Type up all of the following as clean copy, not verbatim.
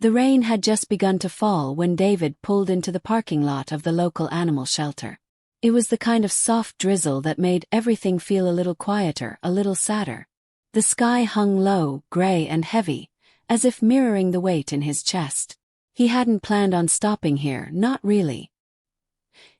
The rain had just begun to fall when David pulled into the parking lot of the local animal shelter. It was the kind of soft drizzle that made everything feel a little quieter, a little sadder. The sky hung low, gray and heavy, as if mirroring the weight in his chest. He hadn't planned on stopping here, not really.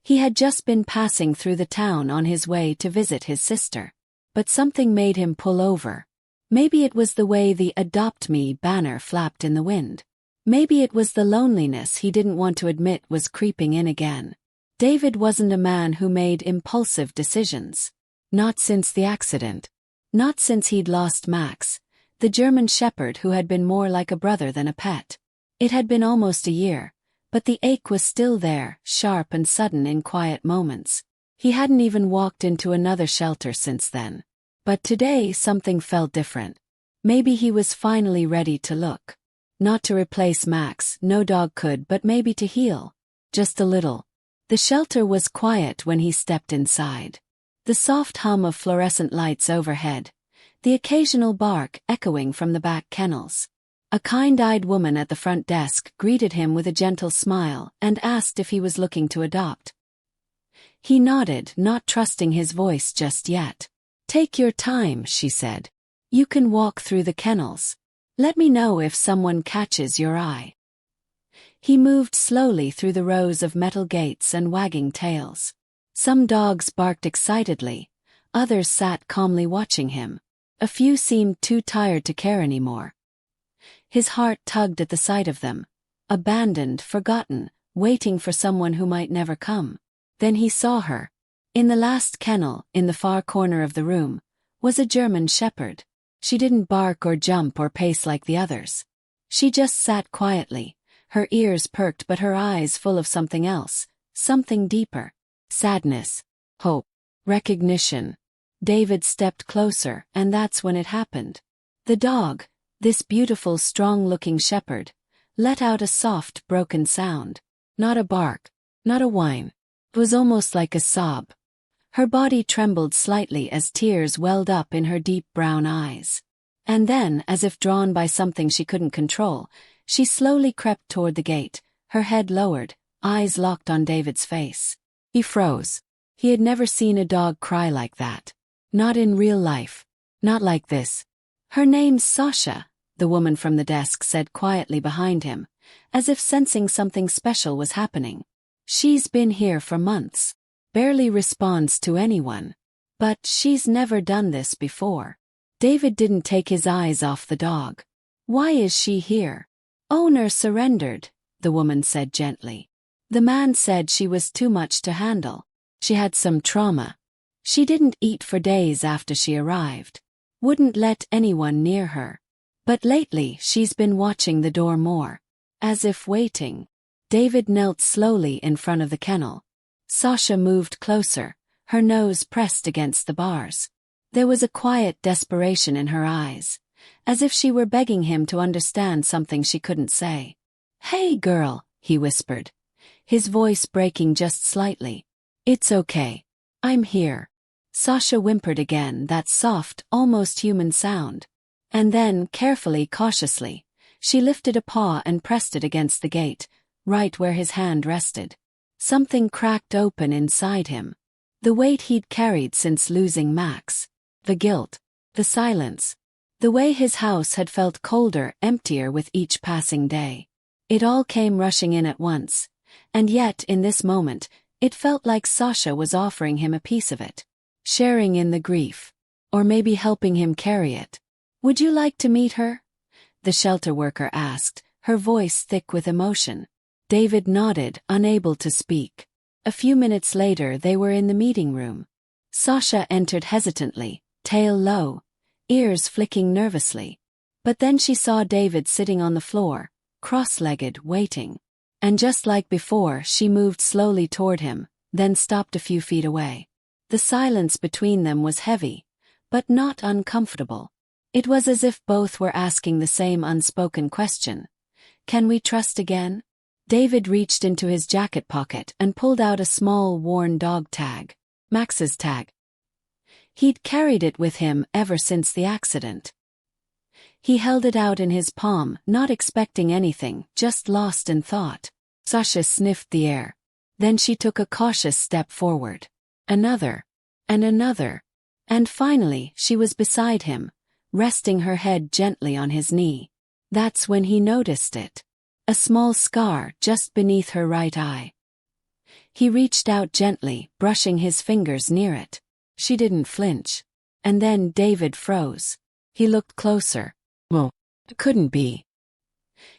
He had just been passing through the town on his way to visit his sister. But something made him pull over. Maybe it was the way the "Adopt Me" banner flapped in the wind. Maybe it was the loneliness he didn't want to admit was creeping in again. David wasn't a man who made impulsive decisions. Not since the accident. Not since he'd lost Max, the German shepherd who had been more like a brother than a pet. It had been almost a year, but the ache was still there, sharp and sudden in quiet moments. He hadn't even walked into another shelter since then. But today something felt different. Maybe he was finally ready to look. Not to replace Max, no dog could, but maybe to heal. Just a little. The shelter was quiet when he stepped inside. The soft hum of fluorescent lights overhead, the occasional bark echoing from the back kennels. A kind-eyed woman at the front desk greeted him with a gentle smile and asked if he was looking to adopt. He nodded, not trusting his voice just yet. "Take your time," she said. "You can walk through the kennels. Let me know if someone catches your eye." He moved slowly through the rows of metal gates and wagging tails. Some dogs barked excitedly, others sat calmly watching him. A few seemed too tired to care anymore. His heart tugged at the sight of them, abandoned, forgotten, waiting for someone who might never come. Then he saw her. In the last kennel, in the far corner of the room, was a German shepherd. She didn't bark or jump or pace like the others. She just sat quietly, her ears perked but her eyes full of something else, something deeper. Sadness, hope, recognition. David stepped closer, and that's when it happened. The dog, this beautiful, strong-looking shepherd, let out a soft, broken sound. Not a bark, not a whine. It was almost like a sob. Her body trembled slightly as tears welled up in her deep brown eyes. And then, as if drawn by something she couldn't control, she slowly crept toward the gate, her head lowered, eyes locked on David's face. He froze. He had never seen a dog cry like that. Not in real life. Not like this. "Her name's Sasha," the woman from the desk said quietly behind him, as if sensing something special was happening. "She's been here for months. Barely responds to anyone. But she's never done this before." David didn't take his eyes off the dog. "Why is she here?" "Owner surrendered," the woman said gently. "The man said she was too much to handle. She had some trauma. She didn't eat for days after she arrived. Wouldn't let anyone near her. But lately she's been watching the door more. As if waiting." David knelt slowly in front of the kennel. Sasha moved closer, her nose pressed against the bars. There was a quiet desperation in her eyes, as if she were begging him to understand something she couldn't say. "Hey girl," he whispered, his voice breaking just slightly. "It's okay. I'm here." Sasha whimpered again, that soft, almost human sound. And then, carefully, cautiously, she lifted a paw and pressed it against the gate, right where his hand rested. Something cracked open inside him. The weight he'd carried since losing Max. The guilt. The silence. The way his house had felt colder, emptier with each passing day. It all came rushing in at once. And yet, in this moment, it felt like Sasha was offering him a piece of it. Sharing in the grief. Or maybe helping him carry it. "Would you like to meet her?" the shelter worker asked, her voice thick with emotion. David nodded, unable to speak. A few minutes later they were in the meeting room. Sasha entered hesitantly, tail low, ears flicking nervously. But then she saw David sitting on the floor, cross-legged, waiting. And just like before, she moved slowly toward him, then stopped a few feet away. The silence between them was heavy, but not uncomfortable. It was as if both were asking the same unspoken question. "Can we trust again?" David reached into his jacket pocket and pulled out a small, worn dog tag. Max's tag. He'd carried it with him ever since the accident. He held it out in his palm, not expecting anything, just lost in thought. Sasha sniffed the air. Then she took a cautious step forward. Another. And another. And finally, she was beside him, resting her head gently on his knee. That's when he noticed it. A small scar just beneath her right eye. He reached out gently, brushing his fingers near it. She didn't flinch. And then David froze. He looked closer. Well, it couldn't be.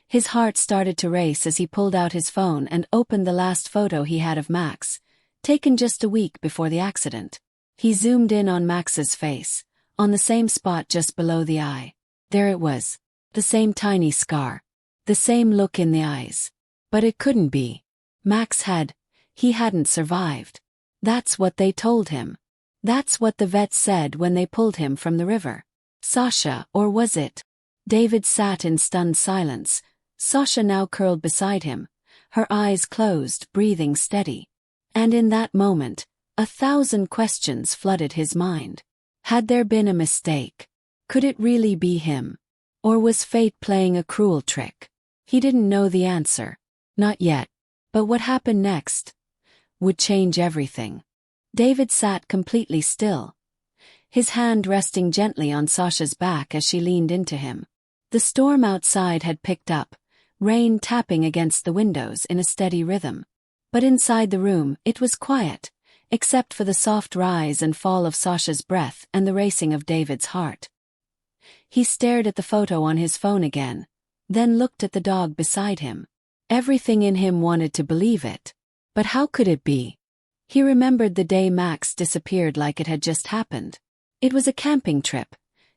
His heart started to race as he pulled out his phone and opened the last photo he had of Max, taken just a week before the accident. He zoomed in on Max's face, on the same spot just below the eye. There it was. The same tiny scar. The same look in the eyes. But it couldn't be. He hadn't survived. That's what they told him. That's what the vet said when they pulled him from the river. Sasha, or was it? David sat in stunned silence, Sasha now curled beside him, her eyes closed, breathing steady. And in that moment, 1,000 questions flooded his mind. Had there been a mistake? Could it really be him? Or was fate playing a cruel trick? He didn't know the answer. Not yet. But what happened next would change everything. David sat completely still, his hand resting gently on Sasha's back as she leaned into him. The storm outside had picked up, rain tapping against the windows in a steady rhythm. But inside the room, it was quiet, except for the soft rise and fall of Sasha's breath and the racing of David's heart. He stared at the photo on his phone again, then looked at the dog beside him. Everything in him wanted to believe it. But how could it be? He remembered the day Max disappeared like it had just happened. It was a camping trip.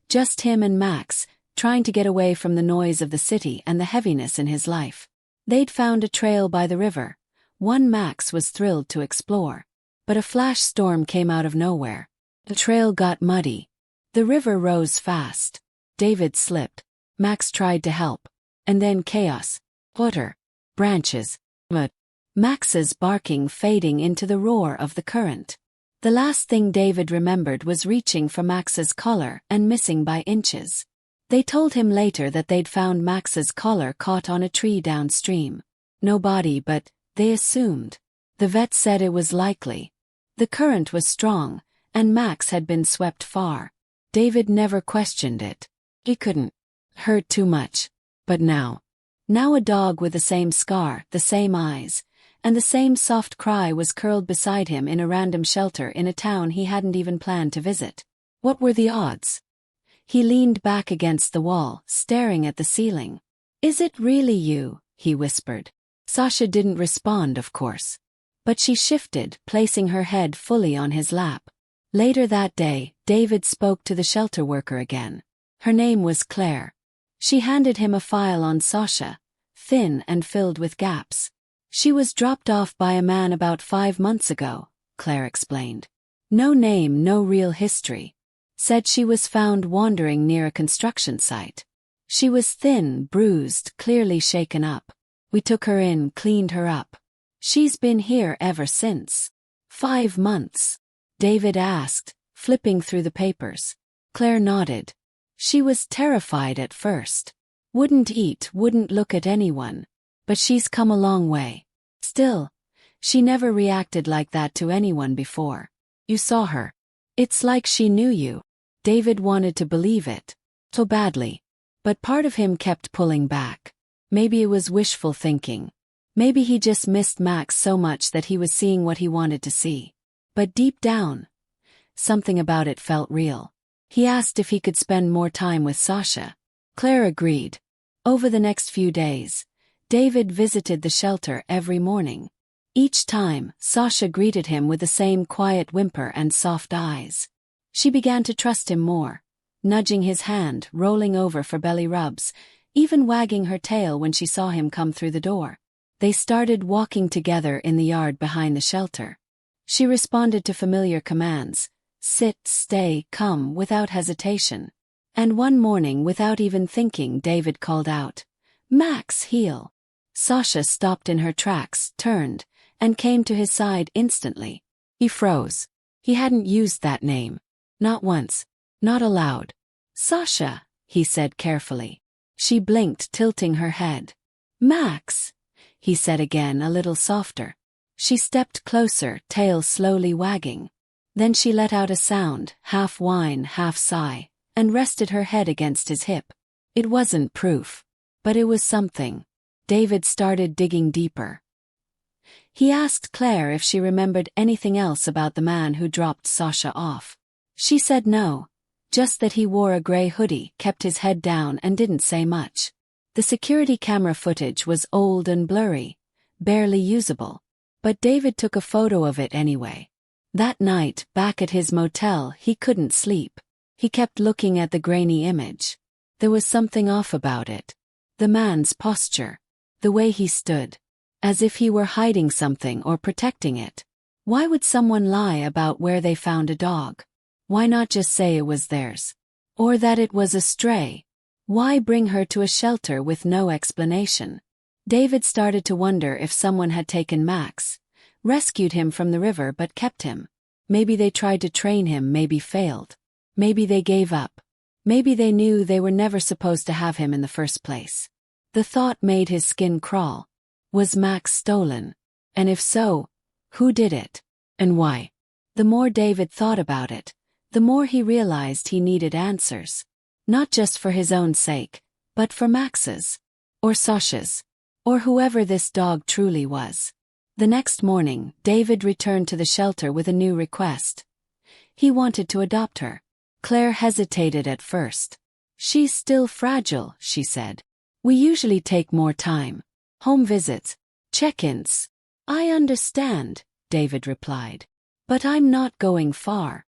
Just him and Max, trying to get away from the noise of the city and the heaviness in his life. They'd found a trail by the river, one Max was thrilled to explore. But a flash storm came out of nowhere. The trail got muddy. The river rose fast. David slipped. Max tried to help. And then chaos. Water. Branches. Mud. Max's barking fading into the roar of the current. The last thing David remembered was reaching for Max's collar and missing by inches. They told him later that they'd found Max's collar caught on a tree downstream. No body, but they assumed. The vet said it was likely. The current was strong, and Max had been swept far. David never questioned it. He couldn't. Hurt too much. But now a dog with the same scar, the same eyes, and the same soft cry was curled beside him in a random shelter in a town he hadn't even planned to visit. What were the odds? He leaned back against the wall, staring at the ceiling. "Is it really you?" he whispered. Sasha didn't respond, of course. But she shifted, placing her head fully on his lap. Later that day, David spoke to the shelter worker again. Her name was Claire. She handed him a file on Sasha, thin and filled with gaps. "She was dropped off by a man about 5 months ago," Claire explained. "No name, no real history. Said she was found wandering near a construction site. She was thin, bruised, clearly shaken up. We took her in, cleaned her up. She's been here ever since." 5 months? David asked, flipping through the papers. Claire nodded. She was terrified at first. Wouldn't eat, wouldn't look at anyone. But she's come a long way. Still, she never reacted like that to anyone before. "You saw her. It's like she knew you." David wanted to believe it. So badly. But part of him kept pulling back. Maybe it was wishful thinking. Maybe he just missed Max so much that he was seeing what he wanted to see. But deep down, something about it felt real. He asked if he could spend more time with Sasha. Claire agreed. Over the next few days, David visited the shelter every morning. Each time, Sasha greeted him with the same quiet whimper and soft eyes. She began to trust him more, nudging his hand, rolling over for belly rubs, even wagging her tail when she saw him come through the door. They started walking together in the yard behind the shelter. She responded to familiar commands, sit, stay, come, without hesitation. And one morning, without even thinking, David called out, "Max, heel." Sasha stopped in her tracks, turned, and came to his side instantly. He froze. He hadn't used that name. Not once. Not aloud. "Sasha," he said carefully. She blinked, tilting her head. Max, he said again, a little softer. She stepped closer, tail slowly wagging. Then she let out a sound, half whine, half sigh, and rested her head against his hip. It wasn't proof, but it was something. David started digging deeper. He asked Claire if she remembered anything else about the man who dropped Sasha off. She said no, just that he wore a gray hoodie, kept his head down, and didn't say much. The security camera footage was old and blurry, barely usable, but David took a photo of it anyway. That night, back at his motel, he couldn't sleep. He kept looking at the grainy image. There was something off about it. The man's posture. The way he stood. As if he were hiding something or protecting it. Why would someone lie about where they found a dog? Why not just say it was theirs? Or that it was a stray? Why bring her to a shelter with no explanation? David started to wonder if someone had taken Max, rescued him from the river but kept him. Maybe they tried to train him, maybe failed. Maybe they gave up. Maybe they knew they were never supposed to have him in the first place. The thought made his skin crawl. Was Max stolen? And if so, who did it? And why? The more David thought about it, the more he realized he needed answers. Not just for his own sake, but for Max's. Or Sasha's. Or whoever this dog truly was. The next morning, David returned to the shelter with a new request. He wanted to adopt her. Claire hesitated at first. She's still fragile, she said. We usually take more time. Home visits. Check-ins. I understand, David replied. But I'm not going far.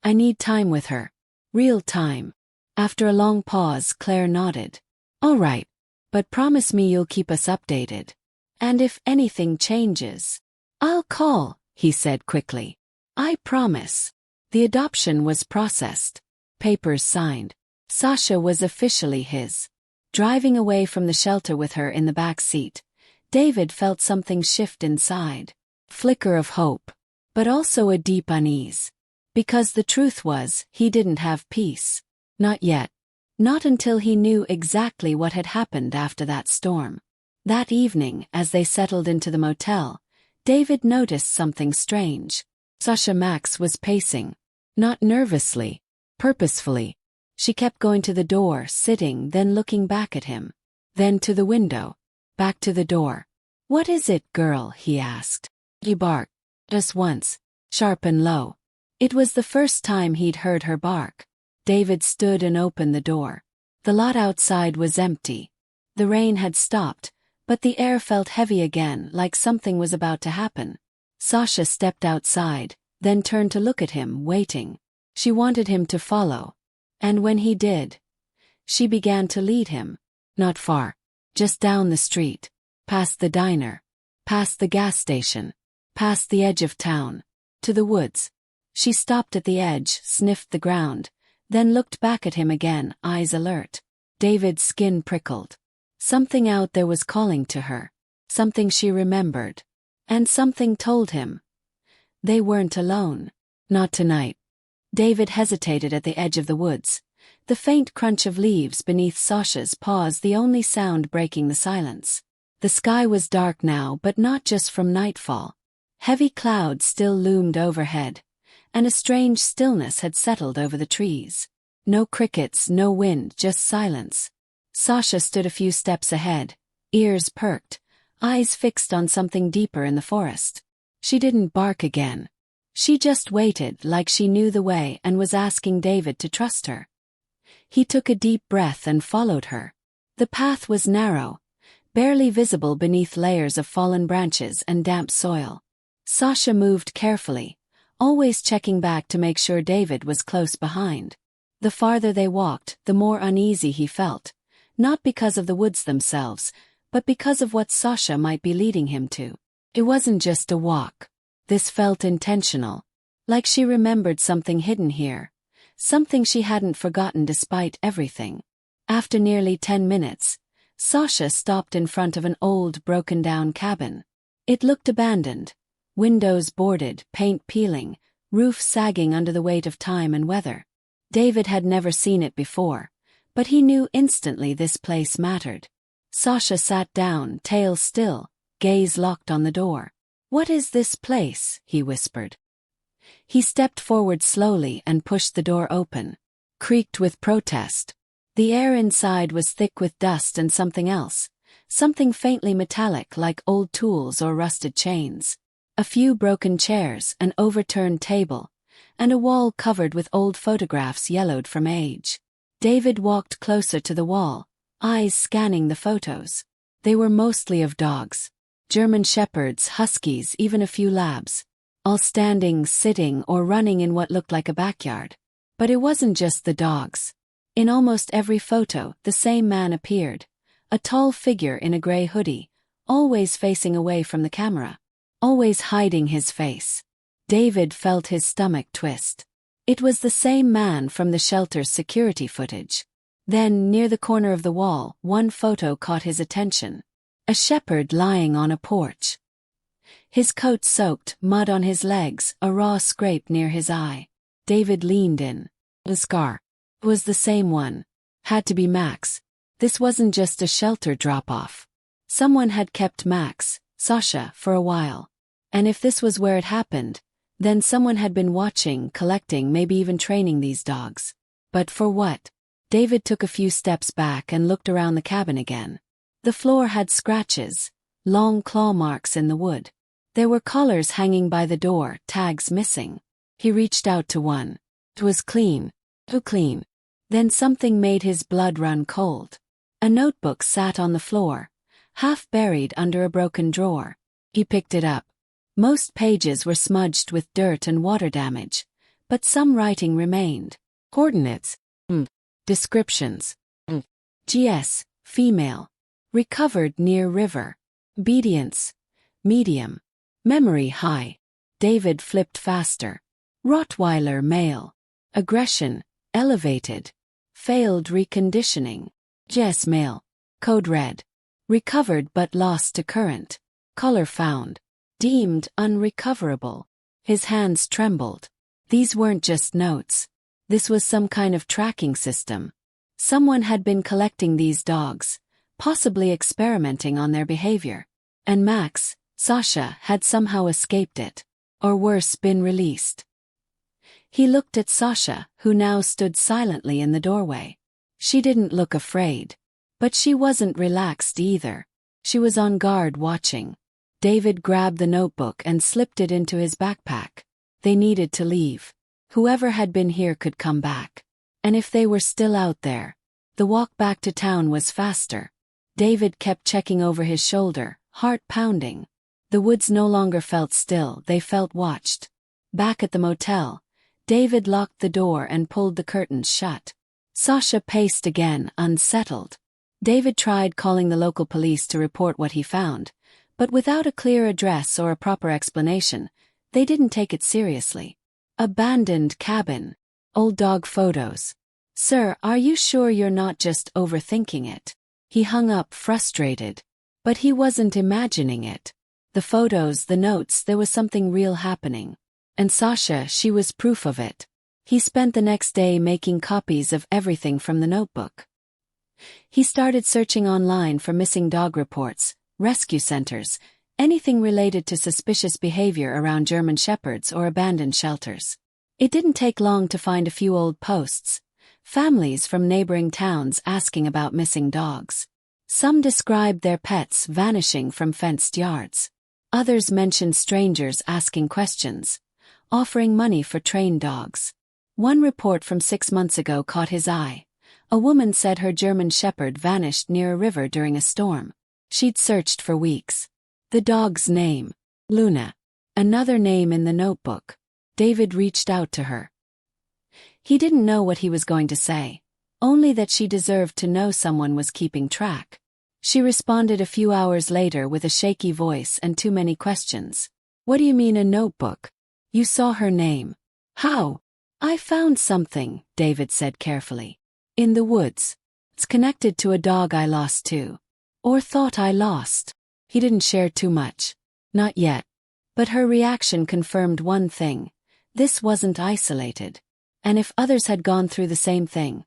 I need time with her. Real time. After a long pause, Claire nodded. All right. But promise me you'll keep us updated. And if anything changes, I'll call, he said quickly. I promise. The adoption was processed. Papers signed. Sasha was officially his. Driving away from the shelter with her in the back seat, David felt something shift inside. Flicker of hope. But also a deep unease. Because the truth was, he didn't have peace. Not yet. Not until he knew exactly what had happened after that storm. That evening, as they settled into the motel, David noticed something strange. Sasha Max was pacing. Not nervously. Purposefully. She kept going to the door, sitting, then looking back at him. Then to the window. Back to the door. What is it, girl? He asked. You barked. Just once. Sharp and low. It was the first time he'd heard her bark. David stood and opened the door. The lot outside was empty. The rain had stopped, but the air felt heavy again, like something was about to happen. Sasha stepped outside, then turned to look at him, waiting. She wanted him to follow. And when he did, she began to lead him. Not far. Just down the street. Past the diner. Past the gas station. Past the edge of town. To the woods. She stopped at the edge, sniffed the ground, then looked back at him again, eyes alert. David's skin prickled. Something out there was calling to her. Something she remembered. And something told him. They weren't alone. Not tonight. David hesitated at the edge of the woods. The faint crunch of leaves beneath Sasha's paws the only sound breaking the silence. The sky was dark now, but not just from nightfall. Heavy clouds still loomed overhead, and a strange stillness had settled over the trees. No crickets, no wind, just silence. Sasha stood a few steps ahead, ears perked, eyes fixed on something deeper in the forest. She didn't bark again. She just waited like she knew the way and was asking David to trust her. He took a deep breath and followed her. The path was narrow, barely visible beneath layers of fallen branches and damp soil. Sasha moved carefully, always checking back to make sure David was close behind. The farther they walked, the more uneasy he felt, not because of the woods themselves, but because of what Sasha might be leading him to. It wasn't just a walk. This felt intentional, like she remembered something hidden here, something she hadn't forgotten despite everything. After nearly 10 minutes, Sasha stopped in front of an old, broken-down cabin. It looked abandoned, windows boarded, paint peeling, roof sagging under the weight of time and weather. David had never seen it before, But he knew instantly this place mattered. Sasha sat down, tail still, gaze locked on the door. "What is this place?" he whispered. He stepped forward slowly and pushed the door open. Creaked with protest. The air inside was thick with dust and something else. Something faintly metallic like old tools or rusted chains. A few broken chairs, an overturned table, and a wall covered with old photographs yellowed from age. David walked closer to the wall, eyes scanning the photos. They were mostly of dogs. German shepherds, huskies, even a few labs. All standing, sitting, or running in what looked like a backyard. But it wasn't just the dogs. In almost every photo, the same man appeared. A tall figure in a gray hoodie, always facing away from the camera. Always hiding his face. David felt his stomach twist. It was the same man from the shelter's security footage. Then, near the corner of the wall, one photo caught his attention. A shepherd lying on a porch. His coat soaked, mud on his legs, a raw scrape near his eye. David leaned in. The scar. It was the same one. Had to be Max. This wasn't just a shelter drop-off. Someone had kept Max, Sasha, for a while. And if this was where it happened, then someone had been watching, collecting, maybe even training these dogs. But for what? David took a few steps back and looked around the cabin again. The floor had scratches, long claw marks in the wood. There were collars hanging by the door, tags missing. He reached out to one. It was clean. Too clean. Then something made his blood run cold. A notebook sat on the floor, half buried under a broken drawer. He picked it up. Most pages were smudged with dirt and water damage, but some writing remained. Coordinates. Descriptions. GS, female. Recovered near river. Obedience. Medium. Memory high. David flipped faster. Rottweiler male. Aggression, elevated. Failed reconditioning. GS male. Code red. Recovered but lost to current. Color found. Deemed unrecoverable. His hands trembled. These weren't just notes. This was some kind of tracking system. Someone had been collecting these dogs, possibly experimenting on their behavior. And Max, Sasha, had somehow escaped it. Or worse, been released. He looked at Sasha, who now stood silently in the doorway. She didn't look afraid. But she wasn't relaxed either. She was on guard watching. David grabbed the notebook and slipped it into his backpack. They needed to leave. Whoever had been here could come back. And if they were still out there, the walk back to town was faster. David kept checking over his shoulder, heart pounding. The woods no longer felt still, they felt watched. Back at the motel, David locked the door and pulled the curtains shut. Sasha paced again, unsettled. David tried calling the local police to report what he found, but without a clear address or a proper explanation, they didn't take it seriously. Abandoned cabin. Old dog photos. "Sir, are you sure you're not just overthinking it?" He hung up, frustrated. But he wasn't imagining it. The photos, the notes, there was something real happening. And Sasha, she was proof of it. He spent the next day making copies of everything from the notebook. He started searching online for missing dog reports, rescue centers, anything related to suspicious behavior around German shepherds or abandoned shelters. It didn't take long to find a few old posts. Families from neighboring towns asking about missing dogs. Some described their pets vanishing from fenced yards. Others mentioned strangers asking questions, offering money for trained dogs. One report from 6 months ago caught his eye. A woman said her German shepherd vanished near a river during a storm. She'd searched for weeks. The dog's name, Luna. Another name in the notebook. David reached out to her. He didn't know what he was going to say, only that she deserved to know someone was keeping track. She responded a few hours later with a shaky voice and too many questions. "What do you mean a notebook? You saw her name. How?" "I found something," David said carefully. "In the woods. It's connected to a dog I lost too. Or thought I lost." He didn't share too much. Not yet. But her reaction confirmed one thing. This wasn't isolated. And if others had gone through the same thing.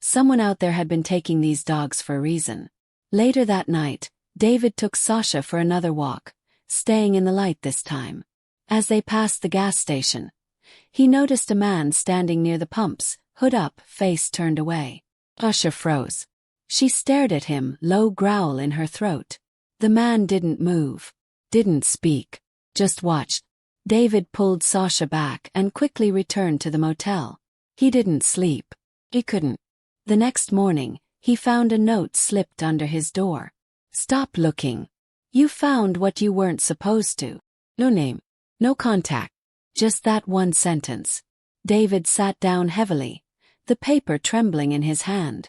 Someone out there had been taking these dogs for a reason. Later that night, David took Sasha for another walk, staying in the light this time. As they passed the gas station, he noticed a man standing near the pumps, hood up, face turned away. Sasha froze. She stared at him, low growl in her throat. The man didn't move, didn't speak, just watched. David pulled Sasha back and quickly returned to the motel. He didn't sleep. He couldn't. The next morning, he found a note slipped under his door. Stop looking. You found what you weren't supposed to. No name. No contact. Just that one sentence. David sat down heavily, the paper trembling in his hand.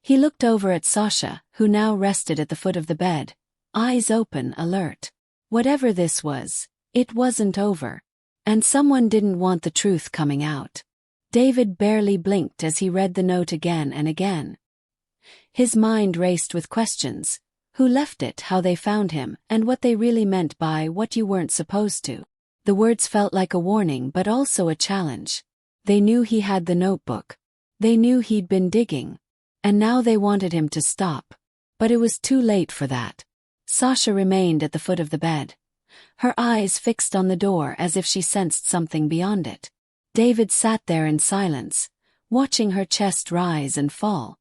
He looked over at Sasha, who now rested at the foot of the bed, eyes open, alert. Whatever this was, it wasn't over. And someone didn't want the truth coming out. David barely blinked as he read the note again and again. His mind raced with questions. Who left it, how they found him, and what they really meant by what you weren't supposed to. The words felt like a warning but also a challenge. They knew he had the notebook. They knew he'd been digging. And now they wanted him to stop. But it was too late for that. Sasha remained at the foot of the bed, her eyes fixed on the door as if she sensed something beyond it. David sat there in silence, watching her chest rise and fall.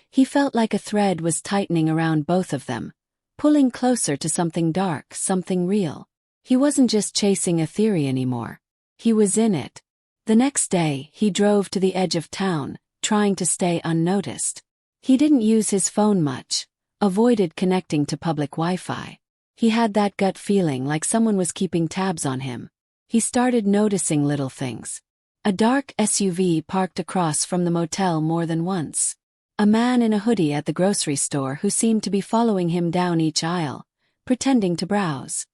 He felt like a thread was tightening around both of them, pulling closer to something dark, something real. He wasn't just chasing a theory anymore. He was in it. The next day, he drove to the edge of town, trying to stay unnoticed. He didn't use his phone much, avoided connecting to public Wi-Fi. He had that gut feeling like someone was keeping tabs on him. He started noticing little things. A dark SUV parked across from the motel more than once. A man in a hoodie at the grocery store who seemed to be following him down each aisle, pretending to browse.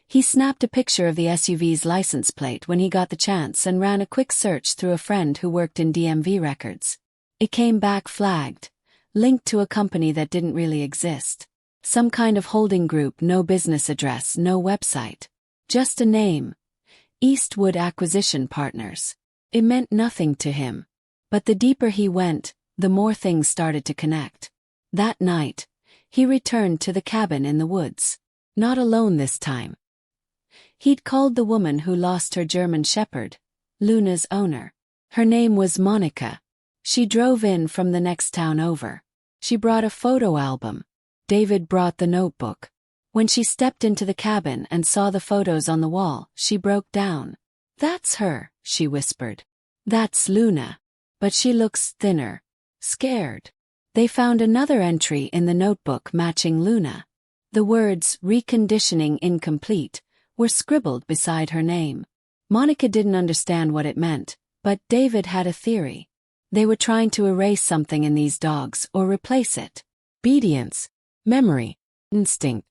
He snapped a picture of the SUV's license plate when he got the chance and ran a quick search through a friend who worked in DMV records. It came back flagged, linked to a company that didn't really exist. Some kind of holding group, no business address, no website. Just a name. Eastwood Acquisition Partners. It meant nothing to him. But the deeper he went, the more things started to connect. That night, he returned to the cabin in the woods. Not alone this time. He'd called the woman who lost her German shepherd, Luna's owner. Her name was Monica. She drove in from the next town over. She brought a photo album. David brought the notebook. When she stepped into the cabin and saw the photos on the wall, she broke down. "That's her," she whispered. "That's Luna. But she looks thinner. Scared." They found another entry in the notebook matching Luna. The words, "reconditioning incomplete," were scribbled beside her name. Monica didn't understand what it meant, but David had a theory. They were trying to erase something in these dogs or replace it. Obedience, memory, instinct.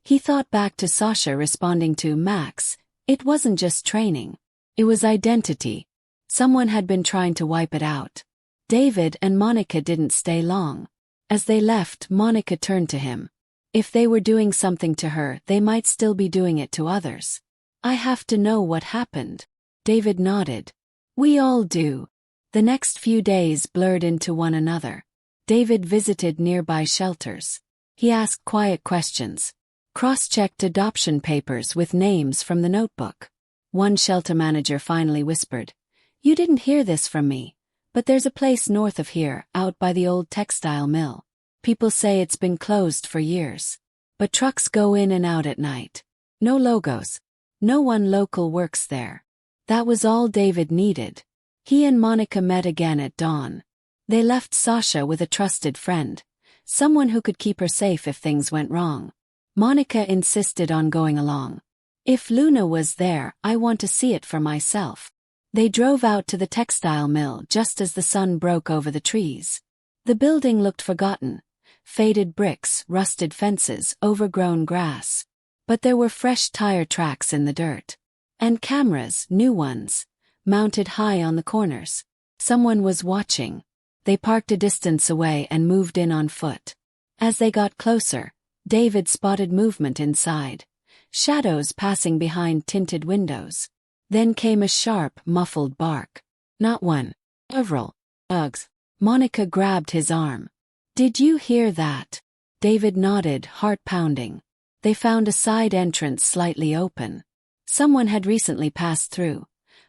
He thought back to Sasha responding to Max. It wasn't just training. It was identity. Someone had been trying to wipe it out. David and Monica didn't stay long. As they left, Monica turned to him. If they were doing something to her, they might still be doing it to others. "I have to know what happened." David nodded. "We all do." The next few days blurred into one another. David visited nearby shelters. He asked quiet questions. Cross-checked adoption papers with names from the notebook. One shelter manager finally whispered, "You didn't hear this from me, but there's a place north of here, out by the old textile mill. People say it's been closed for years. But trucks go in and out at night. No logos. No one local works there." That was all David needed. He and Monica met again at dawn. They left Sasha with a trusted friend, someone who could keep her safe if things went wrong. Monica insisted on going along. "If Luna was there, I want to see it for myself." They drove out to the textile mill just as the sun broke over the trees. The building looked forgotten. Faded bricks, rusted fences, overgrown grass. But there were fresh tire tracks in the dirt. And cameras, new ones, mounted high on the corners. Someone was watching. They parked a distance away and moved in on foot. As they got closer, David spotted movement inside. Shadows passing behind tinted windows. Then came a sharp, muffled bark. Not one. Several. Uggs. Monica grabbed his arm. Did you hear that? David nodded, heart pounding. They found a side entrance slightly open. Someone had recently passed through.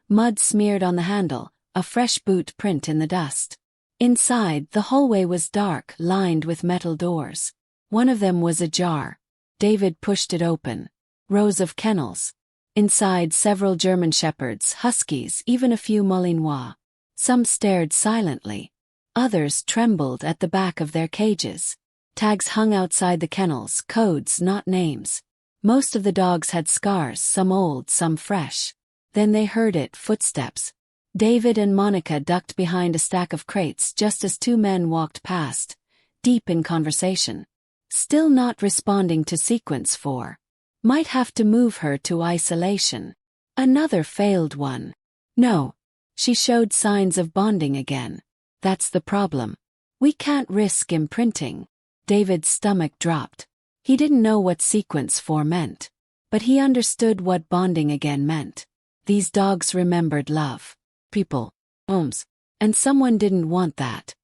Mud smeared on the handle, a fresh boot print in the dust. Inside, the hallway was dark, lined with metal doors. One of them was ajar. David pushed it open. Rows of kennels. Inside, several German shepherds, huskies, even a few Malinois. Some stared silently. Others trembled at the back of their cages. Tags hung outside the kennels, codes, not names. Most of the dogs had scars, some old, some fresh. Then they heard it, footsteps. David and Monica ducked behind a stack of crates just as two men walked past, deep in conversation. Still not responding to sequence 4. Might have to move her to isolation. Another failed one. No. She showed signs of bonding again. That's the problem. We can't risk imprinting. David's stomach dropped. He didn't know what sequence 4 meant. But he understood what bonding again meant. These dogs remembered love. People. Homes. And someone didn't want that.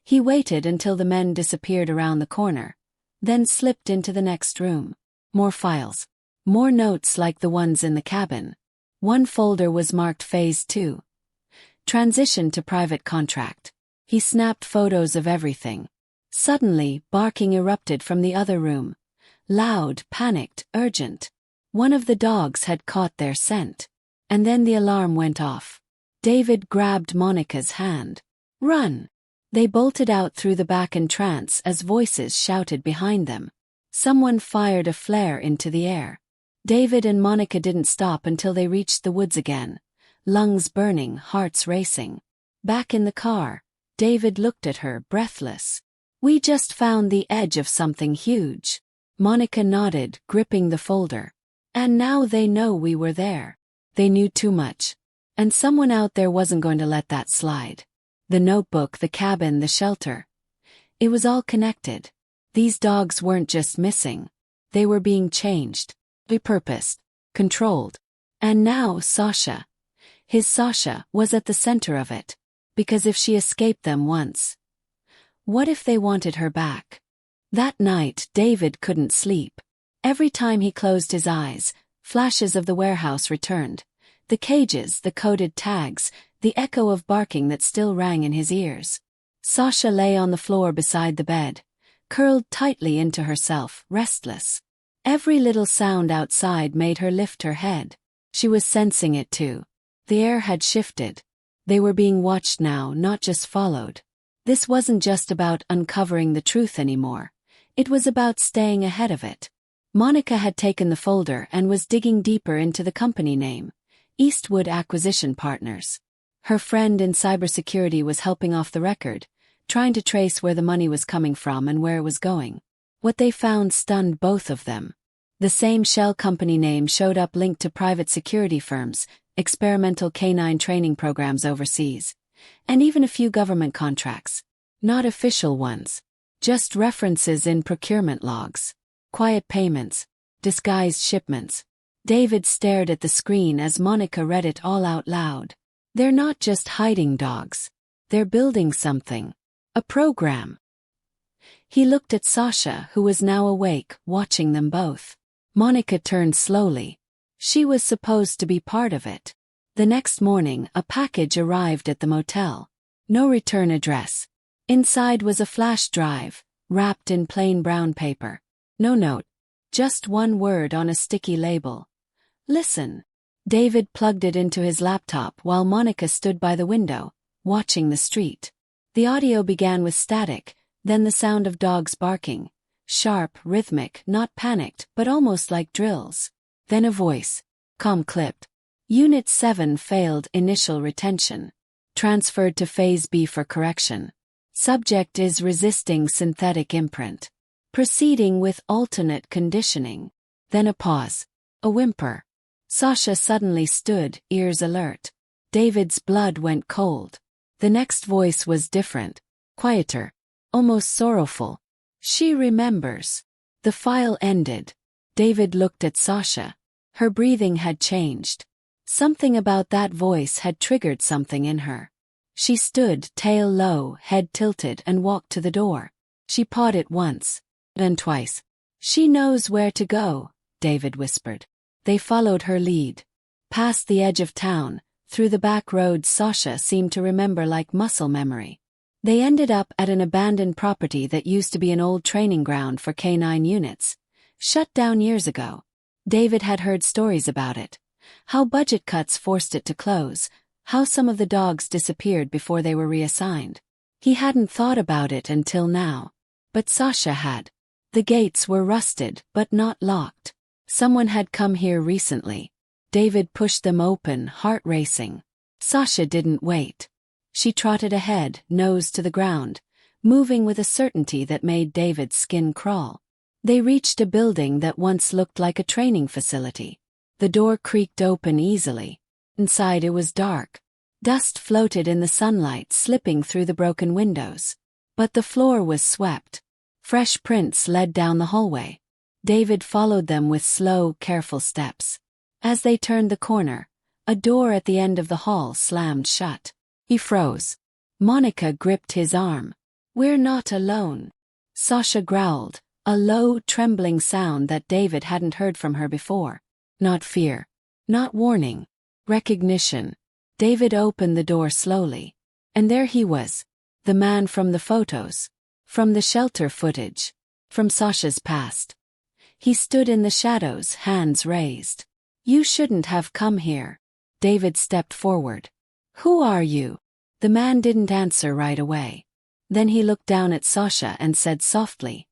He waited until the men disappeared around the corner, then slipped into the next room. More files. More notes like the ones in the cabin. One folder was marked Phase 2. Transition to private contract. He snapped photos of everything. Suddenly, barking erupted from the other room. Loud, panicked, urgent. One of the dogs had caught their scent. And then the alarm went off. David grabbed Monica's hand. Run! They bolted out through the back entrance as voices shouted behind them. Someone fired a flare into the air. David and Monica didn't stop until they reached the woods again. Lungs burning, hearts racing. Back in the car, David looked at her, breathless. We just found the edge of something huge. Monica nodded, gripping the folder. And now they know we were there. They knew too much. And someone out there wasn't going to let that slide. The notebook, the cabin, the shelter. It was all connected. These dogs weren't just missing. They were being changed, repurposed, controlled. And now Sasha. His Sasha was at the center of it. Because if she escaped them once, what if they wanted her back? That night, David couldn't sleep. Every time he closed his eyes, flashes of the warehouse returned. The cages, the coded tags, the echo of barking that still rang in his ears. Sasha lay on the floor beside the bed, curled tightly into herself, restless. Every little sound outside made her lift her head. She was sensing it too. The air had shifted. They were being watched now, not just followed. This wasn't just about uncovering the truth anymore. It was about staying ahead of it. Monica had taken the folder and was digging deeper into the company name, Eastwood Acquisition Partners. Her friend in cybersecurity was helping off the record, trying to trace where the money was coming from and where it was going. What they found stunned both of them. The same shell company name showed up linked to private security firms, experimental canine training programs overseas, and even a few government contracts. Not official ones. Just references in procurement logs. Quiet payments. Disguised shipments. David stared at the screen as Monica read it all out loud. They're not just hiding dogs. They're building something. A program. He looked at Sasha, who was now awake, watching them both. Monica turned slowly. She was supposed to be part of it. The next morning, a package arrived at the motel. No return address. Inside was a flash drive, wrapped in plain brown paper. No note. Just one word on a sticky label. Listen. David plugged it into his laptop while Monica stood by the window, watching the street. The audio began with static, then the sound of dogs barking. Sharp, rhythmic, not panicked, but almost like drills. Then a voice. Clipped. Unit 7 failed initial retention. Transferred to Phase B for correction. Subject is resisting synthetic imprint. Proceeding with alternate conditioning. Then a pause. A whimper. Sasha suddenly stood, ears alert. David's blood went cold. The next voice was different. Quieter. Almost sorrowful. She remembers. The file ended. David looked at Sasha. Her breathing had changed. Something about that voice had triggered something in her. She stood, tail low, head tilted, and walked to the door. She pawed it once, then twice. "She knows where to go," David whispered. They followed her lead. Past the edge of town, through the back roads Sasha seemed to remember like muscle memory. They ended up at an abandoned property that used to be an old training ground for canine units, shut down years ago. David had heard stories about it. How budget cuts forced it to close, how some of the dogs disappeared before they were reassigned. He hadn't thought about it until now. But Sasha had. The gates were rusted, but not locked. Someone had come here recently. David pushed them open, heart racing. Sasha didn't wait. She trotted ahead, nose to the ground, moving with a certainty that made David's skin crawl. They reached a building that once looked like a training facility. The door creaked open easily. Inside it was dark. Dust floated in the sunlight, slipping through the broken windows. But the floor was swept. Fresh prints led down the hallway. David followed them with slow, careful steps. As they turned the corner, a door at the end of the hall slammed shut. He froze. Monica gripped his arm. "We're not alone," Sasha growled, a low, trembling sound that David hadn't heard from her before. Not fear. Not warning. Recognition. David opened the door slowly. And there he was. The man from the photos. From the shelter footage. From Sasha's past. He stood in the shadows, hands raised. "You shouldn't have come here." David stepped forward. "Who are you?" The man didn't answer right away. Then he looked down at Sasha and said softly,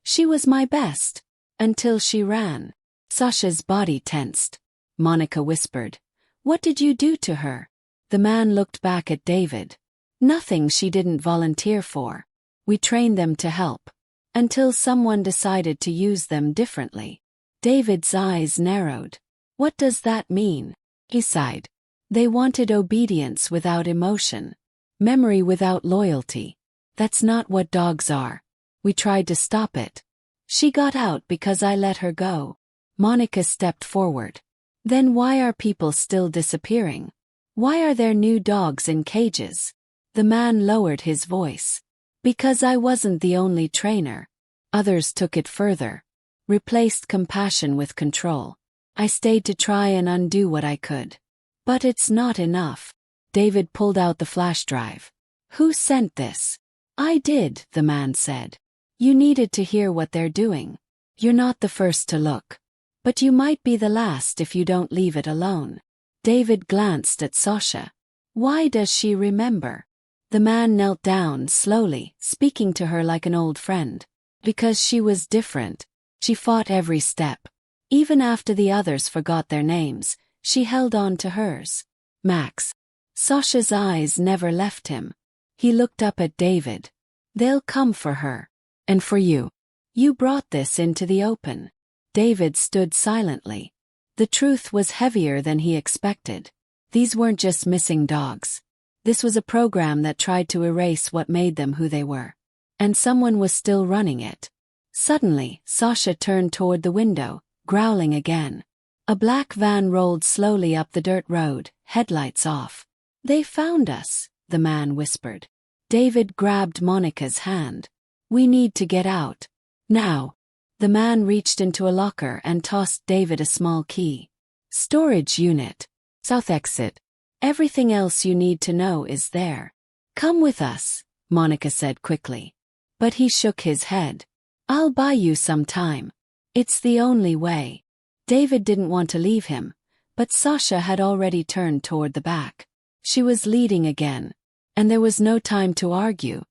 "She was my best. Until she ran." Sasha's body tensed. Monica whispered, "What did you do to her?" The man looked back at David. "Nothing she didn't volunteer for. We trained them to help. Until someone decided to use them differently." David's eyes narrowed. "What does that mean?" He sighed. "They wanted obedience without emotion. Memory without loyalty. That's not what dogs are. We tried to stop it. She got out because I let her go." Monica stepped forward. "Then why are people still disappearing? Why are there new dogs in cages?" The man lowered his voice. "Because I wasn't the only trainer. Others took it further. Replaced compassion with control. I stayed to try and undo what I could. But it's not enough." David pulled out the flash drive. "Who sent this?" "I did," the man said. "You needed to hear what they're doing. You're not the first to look. But you might be the last if you don't leave it alone." David glanced at Sasha. "Why does she remember?" The man knelt down slowly, speaking to her like an old friend. "Because she was different. She fought every step. Even after the others forgot their names, she held on to hers. Max." Sasha's eyes never left him. He looked up at David. "They'll come for her. And for you. You brought this into the open." David stood silently. The truth was heavier than he expected. These weren't just missing dogs. This was a program that tried to erase what made them who they were. And someone was still running it. Suddenly, Sasha turned toward the window, growling again. A black van rolled slowly up the dirt road, headlights off. "They found us," the man whispered. David grabbed Monica's hand. "We need to get out. Now." The man reached into a locker and tossed David a small key. "Storage unit. South exit. Everything else you need to know is there." "Come with us," Monica said quickly. But he shook his head. "I'll buy you some time. It's the only way." David didn't want to leave him, but Sasha had already turned toward the back. She was leading again, and there was no time to argue.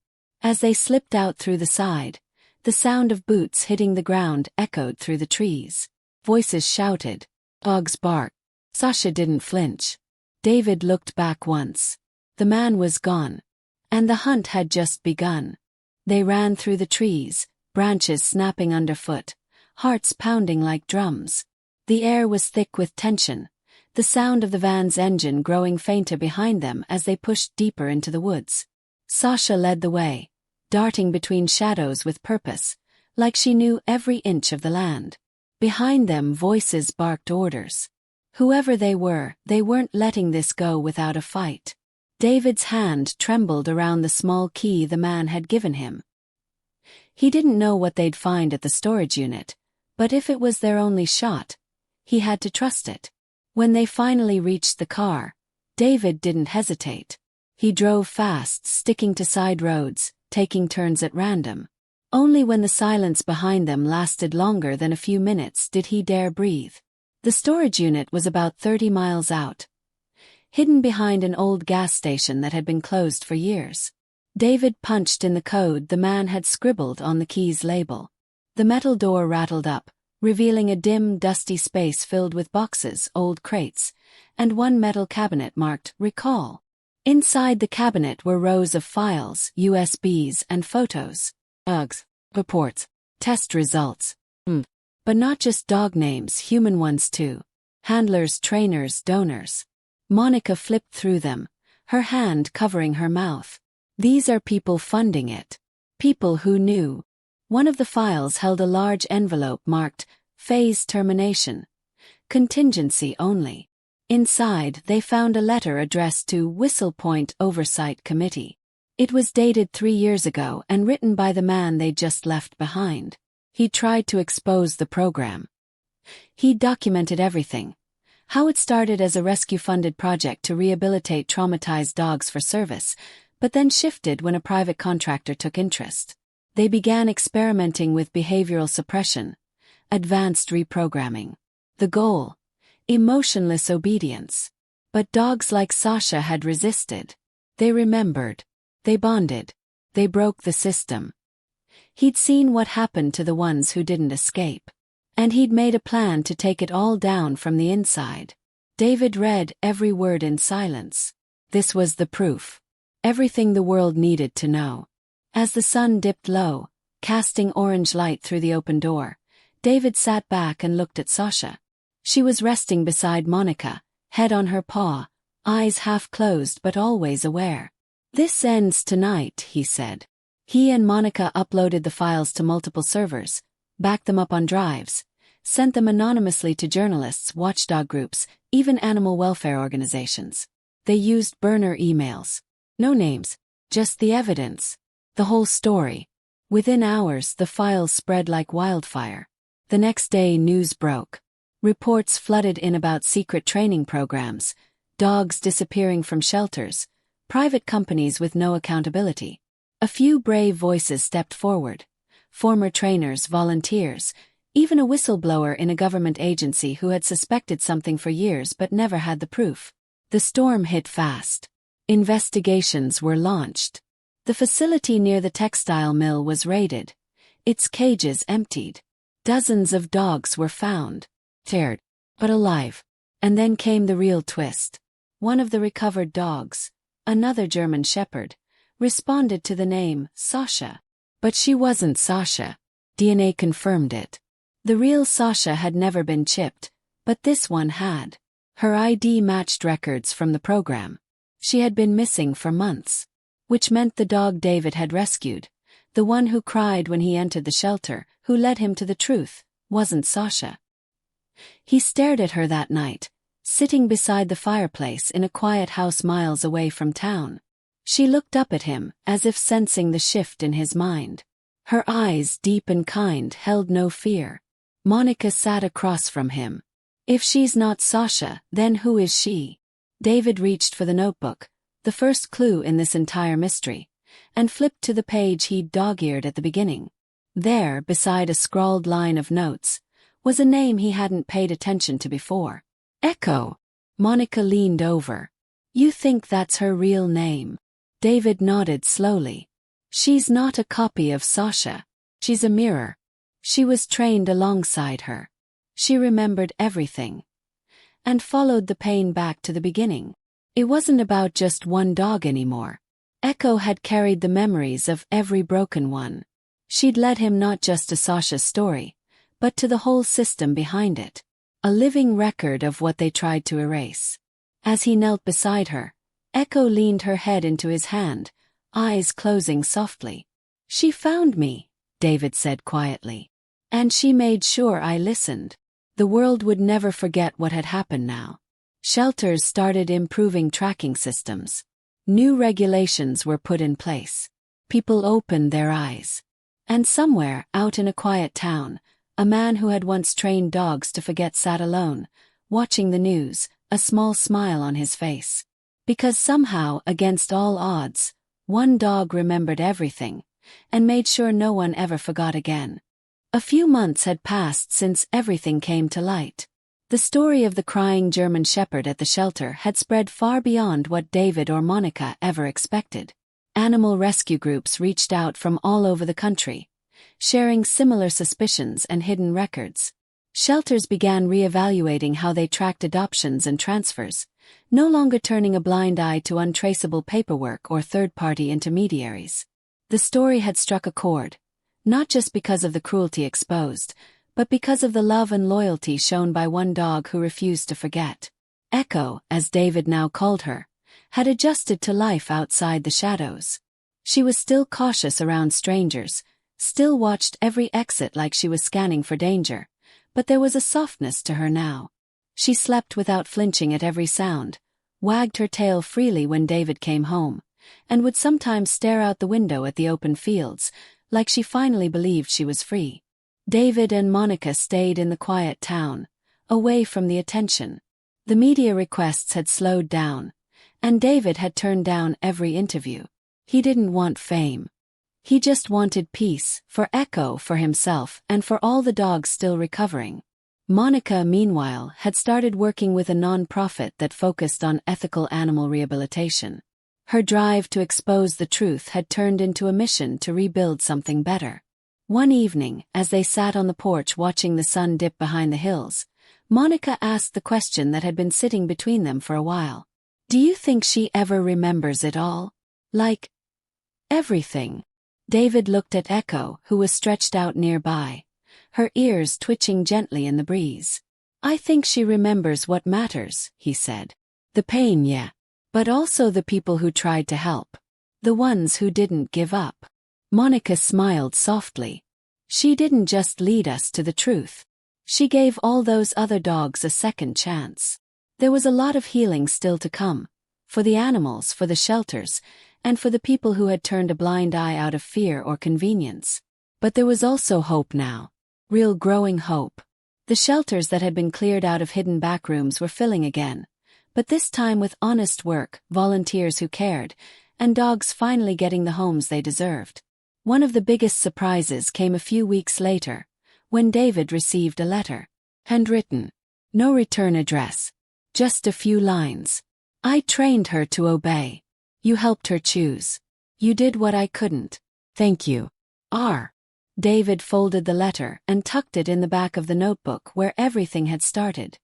As they slipped out through the side, the sound of boots hitting the ground echoed through the trees. Voices shouted. Dogs barked. Sasha didn't flinch. David looked back once. The man was gone. And the hunt had just begun. They ran through the trees, branches snapping underfoot, hearts pounding like drums. The air was thick with tension, the sound of the van's engine growing fainter behind them as they pushed deeper into the woods. Sasha led the way, darting between shadows with purpose, like she knew every inch of the land. Behind them voices barked orders. Whoever they were, they weren't letting this go without a fight. David's hand trembled around the small key the man had given him. He didn't know what they'd find at the storage unit, but if it was their only shot, he had to trust it. When they finally reached the car, David didn't hesitate. He drove fast, sticking to side roads, taking turns at random. Only when the silence behind them lasted longer than a few minutes did he dare breathe. The storage unit was about 30 miles out, hidden behind an old gas station that had been closed for years. David punched in the code the man had scribbled on the key's label. The metal door rattled up, revealing a dim, dusty space filled with boxes, old crates, and one metal cabinet marked "Recall." Inside the cabinet were rows of files, USBs, and photos. Uggs, reports, test results. But not just dog names, human ones too. Handlers, trainers, donors. Monica flipped through them, her hand covering her mouth. These are people funding it. People who knew. One of the files held a large envelope marked "Phase Termination. Contingency Only." Inside, they found a letter addressed to Whistle Point Oversight Committee. It was dated 3 years ago and written by the man they'd just left behind. He tried to expose the program. He documented everything. How it started as a rescue-funded project to rehabilitate traumatized dogs for service, but then shifted when a private contractor took interest. They began experimenting with behavioral suppression, advanced reprogramming. The goal: emotionless obedience. But dogs like Sasha had resisted. They remembered. They bonded. They broke the system. He'd seen what happened to the ones who didn't escape. And he'd made a plan to take it all down from the inside. David read every word in silence. This was the proof. Everything the world needed to know. As the sun dipped low, casting orange light through the open door, David sat back and looked at Sasha. She was resting beside Monica, head on her paw, eyes half closed but always aware. "This ends tonight," he said. He and Monica uploaded the files to multiple servers, backed them up on drives, sent them anonymously to journalists, watchdog groups, even animal welfare organizations. They used burner emails. No names, just the evidence. The whole story. Within hours, the files spread like wildfire. The next day, news broke. Reports flooded in about secret training programs, dogs disappearing from shelters, private companies with no accountability. A few brave voices stepped forward. Former trainers, volunteers, even a whistleblower in a government agency who had suspected something for years but never had the proof. The storm hit fast. Investigations were launched. The facility near the textile mill was raided. Its cages emptied. Dozens of dogs were found. Teared, but alive. And then came the real twist. One of the recovered dogs, another German shepherd, responded to the name Sasha. But she wasn't Sasha. DNA confirmed it. The real Sasha had never been chipped, but this one had. Her ID matched records from the program. She had been missing for months. Which meant the dog David had rescued, the one who cried when he entered the shelter, who led him to the truth, wasn't Sasha. He stared at her that night, sitting beside the fireplace in a quiet house miles away from town. She looked up at him, as if sensing the shift in his mind. Her eyes, deep and kind, held no fear. Monica sat across from him. If she's not Sasha, then who is she? David reached for the notebook, the first clue in this entire mystery, and flipped to the page he'd dog-eared at the beginning. There, beside a scrawled line of notes, was a name he hadn't paid attention to before. Echo. Monica leaned over. You think that's her real name? David nodded slowly. She's not a copy of Sasha. She's a mirror. She was trained alongside her. She remembered everything. And followed the pain back to the beginning. It wasn't about just one dog anymore. Echo had carried the memories of every broken one. She'd led him not just to Sasha's story, but to the whole system behind it. A living record of what they tried to erase. As he knelt beside her, Echo leaned her head into his hand, eyes closing softly. She found me, David said quietly. And she made sure I listened. The world would never forget what had happened now. Shelters started improving tracking systems. New regulations were put in place. People opened their eyes. And somewhere, out in a quiet town, a man who had once trained dogs to forget sat alone, watching the news, a small smile on his face. Because somehow, against all odds, one dog remembered everything, and made sure no one ever forgot again. A few months had passed since everything came to light. The story of the crying German Shepherd at the shelter had spread far beyond what David or Monica ever expected. Animal rescue groups reached out from all over the country, sharing similar suspicions and hidden records. Shelters began reevaluating how they tracked adoptions and transfers, no longer turning a blind eye to untraceable paperwork or third-party intermediaries. The story had struck a chord, not just because of the cruelty exposed, but because of the love and loyalty shown by one dog who refused to forget. Echo, as David now called her, had adjusted to life outside the shadows. She was still cautious around strangers, still watched every exit like she was scanning for danger, but there was a softness to her now. She slept without flinching at every sound, wagged her tail freely when David came home, and would sometimes stare out the window at the open fields, like she finally believed she was free. David and Monica stayed in the quiet town, away from the attention. The media requests had slowed down, and David had turned down every interview. He didn't want fame. He just wanted peace, for Echo, for himself, and for all the dogs still recovering. Monica, meanwhile, had started working with a non-profit that focused on ethical animal rehabilitation. Her drive to expose the truth had turned into a mission to rebuild something better. One evening, as they sat on the porch watching the sun dip behind the hills, Monica asked the question that had been sitting between them for a while. "Do you think she ever remembers it all? Like, everything?" David looked at Echo, who was stretched out nearby, her ears twitching gently in the breeze. "I think she remembers what matters," he said. "The pain, yeah. But also the people who tried to help. The ones who didn't give up." Monica smiled softly. "She didn't just lead us to the truth. She gave all those other dogs a second chance." There was a lot of healing still to come, for the animals, for the shelters, and for the people who had turned a blind eye out of fear or convenience. But there was also hope now. Real growing hope. The shelters that had been cleared out of hidden backrooms were filling again, but this time with honest work, volunteers who cared, and dogs finally getting the homes they deserved. One of the biggest surprises came a few weeks later, when David received a letter. Handwritten. No return address. Just a few lines. "I trained her to obey. You helped her choose. You did what I couldn't. Thank you. R." David folded the letter and tucked it in the back of the notebook where everything had started.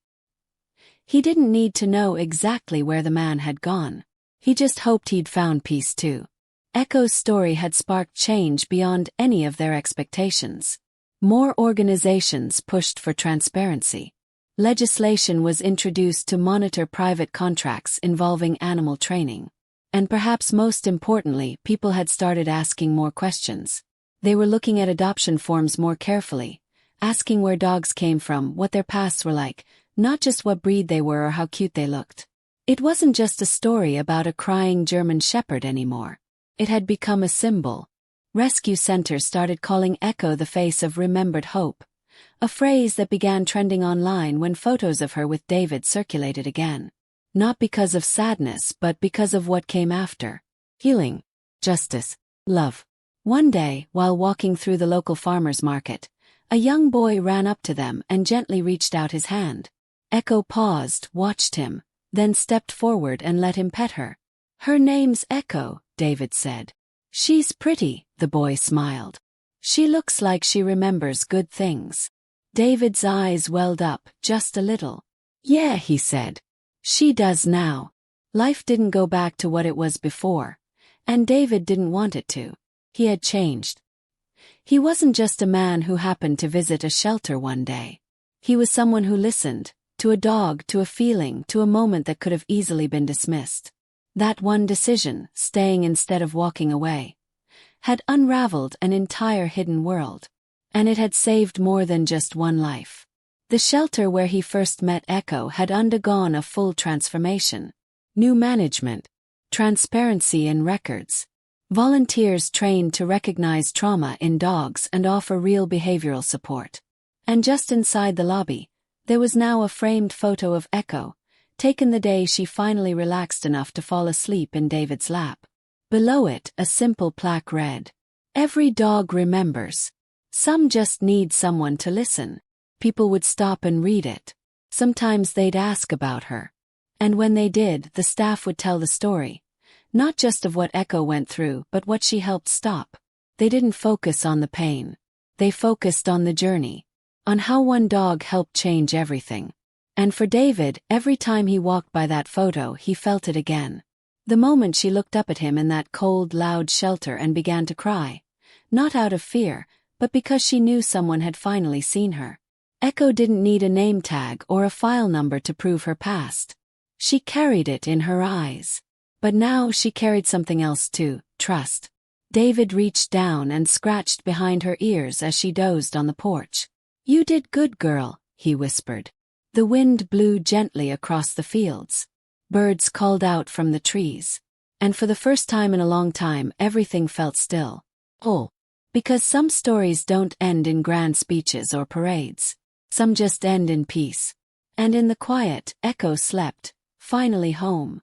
He didn't need to know exactly where the man had gone. He just hoped he'd found peace too. Echo's story had sparked change beyond any of their expectations. More organizations pushed for transparency. Legislation was introduced to monitor private contracts involving animal training. And perhaps most importantly, people had started asking more questions. They were looking at adoption forms more carefully, asking where dogs came from, what their pasts were like, not just what breed they were or how cute they looked. It wasn't just a story about a crying German Shepherd anymore. It had become a symbol. Rescue centers started calling Echo the face of remembered hope, a phrase that began trending online when photos of her with David circulated again. Not because of sadness, but because of what came after. Healing, justice, love. One day, while walking through the local farmer's market, a young boy ran up to them and gently reached out his hand. Echo paused, watched him, then stepped forward and let him pet her. "Her name's Echo," David said. "She's pretty," the boy smiled. "She looks like she remembers good things." David's eyes welled up, just a little. "Yeah," he said. "She does now." Life didn't go back to what it was before, and David didn't want it to. He had changed. He wasn't just a man who happened to visit a shelter one day. He was someone who listened, to a dog, to a feeling, to a moment that could have easily been dismissed. That one decision, staying instead of walking away, had unraveled an entire hidden world. And it had saved more than just one life. The shelter where he first met Echo had undergone a full transformation. New management, transparency in records. Volunteers trained to recognize trauma in dogs and offer real behavioral support. And just inside the lobby, there was now a framed photo of Echo, taken the day she finally relaxed enough to fall asleep in David's lap. Below it, a simple plaque read, "Every dog remembers. Some just need someone to listen." People would stop and read it. Sometimes they'd ask about her. And when they did, the staff would tell the story. Not just of what Echo went through, but what she helped stop. They didn't focus on the pain. They focused on the journey. On how one dog helped change everything. And for David, every time he walked by that photo, he felt it again. The moment she looked up at him in that cold, loud shelter and began to cry. Not out of fear, but because she knew someone had finally seen her. Echo didn't need a name tag or a file number to prove her past. She carried it in her eyes. But now she carried something else too, trust. David reached down and scratched behind her ears as she dozed on the porch. "You did good, girl," he whispered. The wind blew gently across the fields. Birds called out from the trees. And for the first time in a long time, everything felt still. Oh. Because some stories don't end in grand speeches or parades. Some just end in peace. And in the quiet, Echo slept, finally home.